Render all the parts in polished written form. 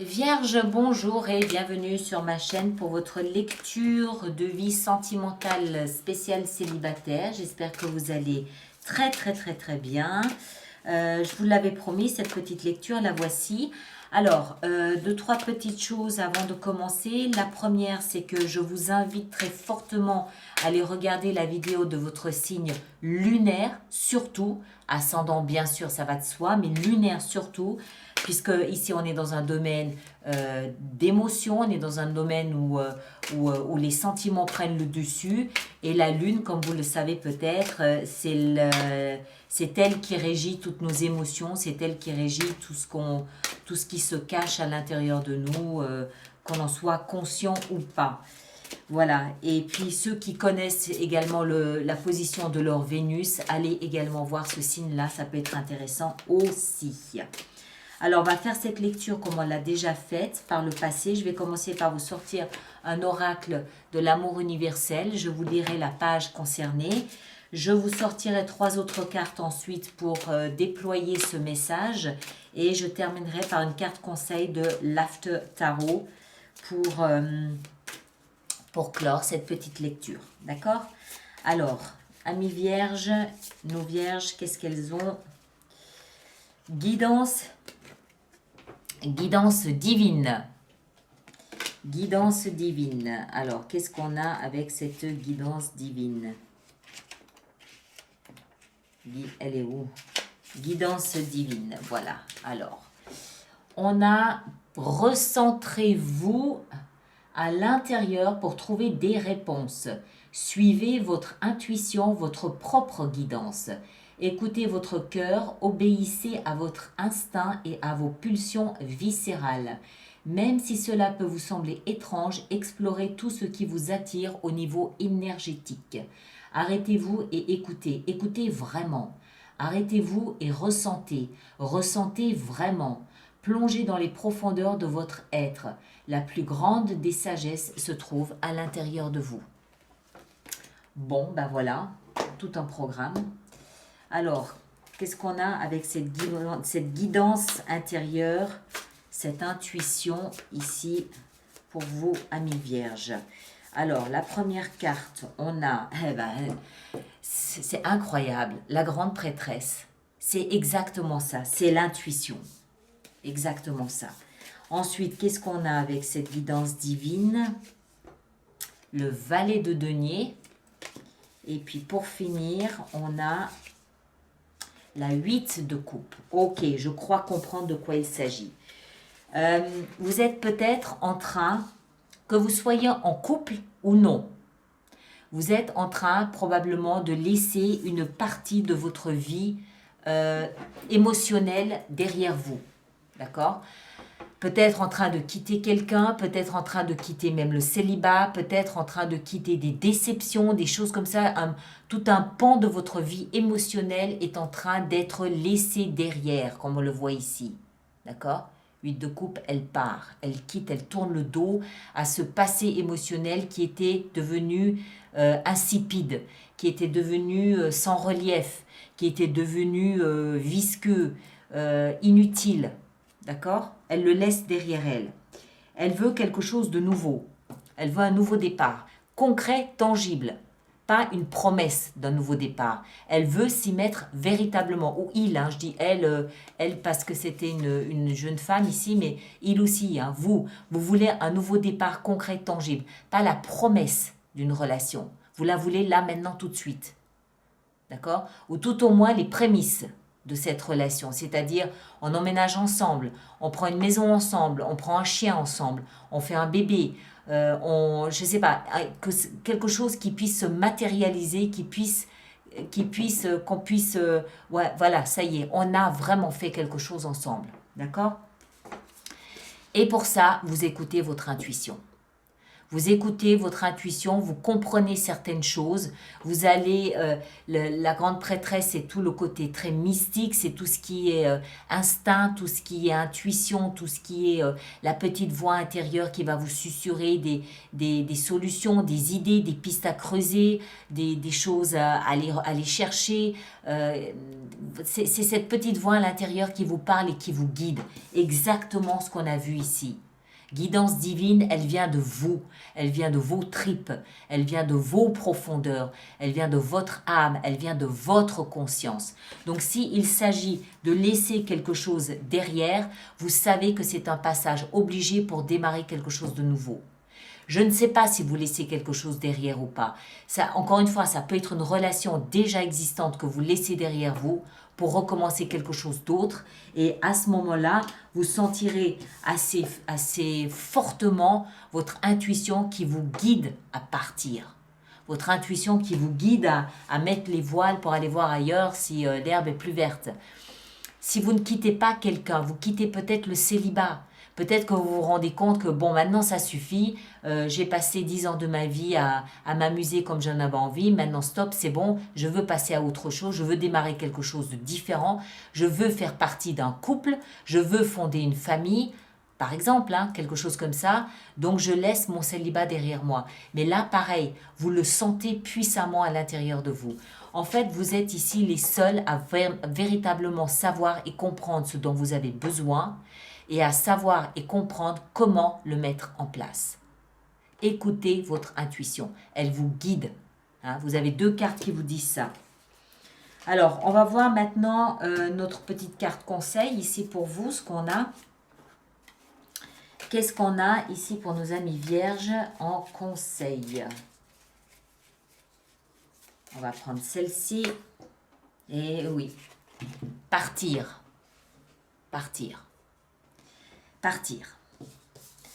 Vierge, bonjour et bienvenue sur ma chaîne pour votre lecture de vie sentimentale spéciale célibataire. J'espère que vous allez très bien. Je vous l'avais promis, cette petite lecture, la voici. Alors, deux, trois petites choses avant de commencer. La première, c'est que je vous invite très fortement à aller regarder la vidéo de votre signe lunaire, surtout. Ascendant, bien sûr, ça va de soi, mais lunaire surtout, puisque ici, on est dans un domaine d'émotion, on est dans un domaine où les sentiments prennent le dessus. Et la lune, comme vous le savez peut-être, c'est elle qui régit toutes nos émotions, c'est elle qui régit tout ce qui se cache à l'intérieur de nous, qu'on en soit conscient ou pas. Voilà, et puis ceux qui connaissent également la position de leur Vénus, allez également voir ce signe-là, ça peut être intéressant aussi. Alors, on va faire cette lecture comme on l'a déjà faite par le passé. Je vais commencer par vous sortir un oracle de l'amour universel. Je vous lirai la page concernée. Je vous sortirai trois autres cartes ensuite pour déployer ce message. Et je terminerai par une carte conseil de l'After Tarot pour clore cette petite lecture. D'accord? Alors, amis vierges, nos vierges, qu'est-ce qu'elles ont? Guidance divine. Guidance divine. Alors, qu'est-ce qu'on a avec cette guidance divine? Elle est où? Guidance divine. Voilà. Alors, on a recentrez-vous à l'intérieur pour trouver des réponses. Suivez votre intuition, votre propre guidance. Écoutez votre cœur, obéissez à votre instinct et à vos pulsions viscérales. Même si cela peut vous sembler étrange, explorez tout ce qui vous attire au niveau énergétique. Arrêtez-vous et écoutez. Écoutez vraiment. Arrêtez-vous et ressentez. Ressentez vraiment. Plongez dans les profondeurs de votre être. La plus grande des sagesses se trouve à l'intérieur de vous. Bon, ben voilà, tout un programme. Alors, qu'est-ce qu'on a avec cette guidance intérieure, cette intuition ici pour vous, amis vierges? Alors, la première carte, on a, c'est incroyable, la grande prêtresse. C'est exactement ça, c'est l'intuition. Exactement ça. Ensuite, qu'est-ce qu'on a avec cette guidance divine? Le valet de denier. Et puis, pour finir, on a la 8 de coupe. Ok, je crois comprendre de quoi il s'agit. Vous êtes peut-être en train, que vous soyez en couple ou non, vous êtes en train probablement de laisser une partie de votre vie émotionnelle derrière vous. D'accord? Peut-être en train de quitter quelqu'un, peut-être en train de quitter même le célibat, peut-être en train de quitter des déceptions, des choses comme ça. Tout un pan de votre vie émotionnelle est en train d'être laissé derrière, comme on le voit ici. D'accord? 8 de coupe, elle part, elle quitte, elle tourne le dos à ce passé émotionnel qui était devenu insipide, qui était devenu sans relief, qui était devenu visqueux, inutile. D'accord? Elle le laisse derrière elle. Elle veut quelque chose de nouveau. Elle veut un nouveau départ. Concret, tangible. Pas une promesse d'un nouveau départ. Elle veut s'y mettre véritablement. Ou il, je dis elle parce que c'était une jeune femme ici, mais il aussi. Vous voulez un nouveau départ concret, tangible. Pas la promesse d'une relation. Vous la voulez là, maintenant, tout de suite. D'accord? Ou tout au moins les prémices de cette relation, c'est-à-dire on emménage ensemble, on prend une maison ensemble, on prend un chien ensemble, on fait un bébé, je sais pas, quelque chose qui puisse se matérialiser, qu'on puisse, ouais, voilà, ça y est, on a vraiment fait quelque chose ensemble, d'accord? Et pour ça, vous écoutez votre intuition. Vous écoutez votre intuition, vous comprenez certaines choses. Vous allez, la grande prêtresse, c'est tout le côté très mystique, c'est tout ce qui est instinct, tout ce qui est intuition, tout ce qui est la petite voix intérieure qui va vous susurrer des solutions, des idées, des pistes à creuser, des choses à aller chercher. C'est cette petite voix à l'intérieur qui vous parle et qui vous guide. Exactement ce qu'on a vu ici. Guidance divine, elle vient de vous, elle vient de vos tripes, elle vient de vos profondeurs, elle vient de votre âme, elle vient de votre conscience. Donc s'il s'agit de laisser quelque chose derrière, vous savez que c'est un passage obligé pour démarrer quelque chose de nouveau. Je ne sais pas si vous laissez quelque chose derrière ou pas. Ça, encore une fois, ça peut être une relation déjà existante que vous laissez derrière vous pour recommencer quelque chose d'autre. Et à ce moment-là, vous sentirez assez fortement votre intuition qui vous guide à partir. Votre intuition qui vous guide à mettre les voiles pour aller voir ailleurs si l'herbe est plus verte. Si vous ne quittez pas quelqu'un, vous quittez peut-être le célibat. Peut-être que vous vous rendez compte que bon, maintenant ça suffit, j'ai passé 10 ans de ma vie à m'amuser comme j'en avais envie, maintenant stop, c'est bon, je veux passer à autre chose, je veux démarrer quelque chose de différent, je veux faire partie d'un couple, je veux fonder une famille, par exemple, hein, quelque chose comme ça, donc je laisse mon célibat derrière moi. Mais là, pareil, vous le sentez puissamment à l'intérieur de vous. En fait, vous êtes ici les seuls à véritablement savoir et comprendre ce dont vous avez besoin, et à savoir et comprendre comment le mettre en place. Écoutez votre intuition, elle vous guide. Hein, vous avez 2 cartes qui vous disent ça. Alors, on va voir maintenant notre petite carte conseil ici pour vous, ce qu'on a. Qu'est-ce qu'on a ici pour nos amis vierges en conseil? On va prendre celle-ci. Et oui, partir. Partir. Partir.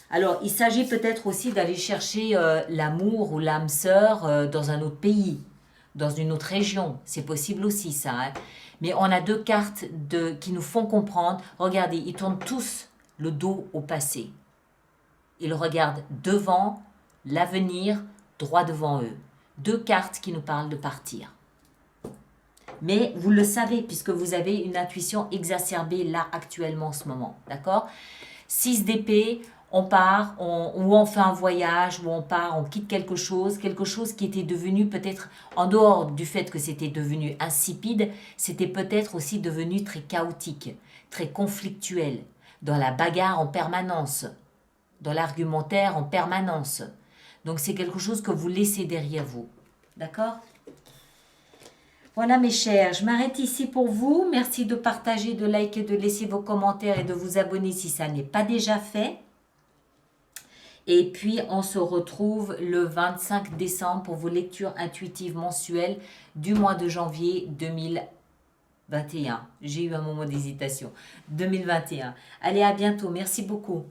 Alors, il s'agit peut-être aussi d'aller chercher l'amour ou l'âme sœur dans un autre pays, dans une autre région. C'est possible aussi, ça. Hein. Mais on a 2 cartes qui nous font comprendre. Regardez, ils tournent tous le dos au passé. Ils regardent devant, l'avenir, droit devant eux. 2 cartes qui nous parlent de partir. Mais vous le savez, puisque vous avez une intuition exacerbée là, actuellement, en ce moment. D'accord ? 6 d'épée, on part, ou on fait un voyage, ou on part, on quitte quelque chose qui était devenu peut-être, en dehors du fait que c'était devenu insipide, c'était peut-être aussi devenu très chaotique, très conflictuel, dans la bagarre en permanence, dans l'argumentaire en permanence. Donc c'est quelque chose que vous laissez derrière vous. D'accord ? Voilà mes chers, je m'arrête ici pour vous. Merci de partager, de liker, de laisser vos commentaires et de vous abonner si ça n'est pas déjà fait. Et puis on se retrouve le 25 décembre pour vos lectures intuitives mensuelles du mois de janvier 2021. J'ai eu un moment d'hésitation. 2021. Allez, à bientôt. Merci beaucoup.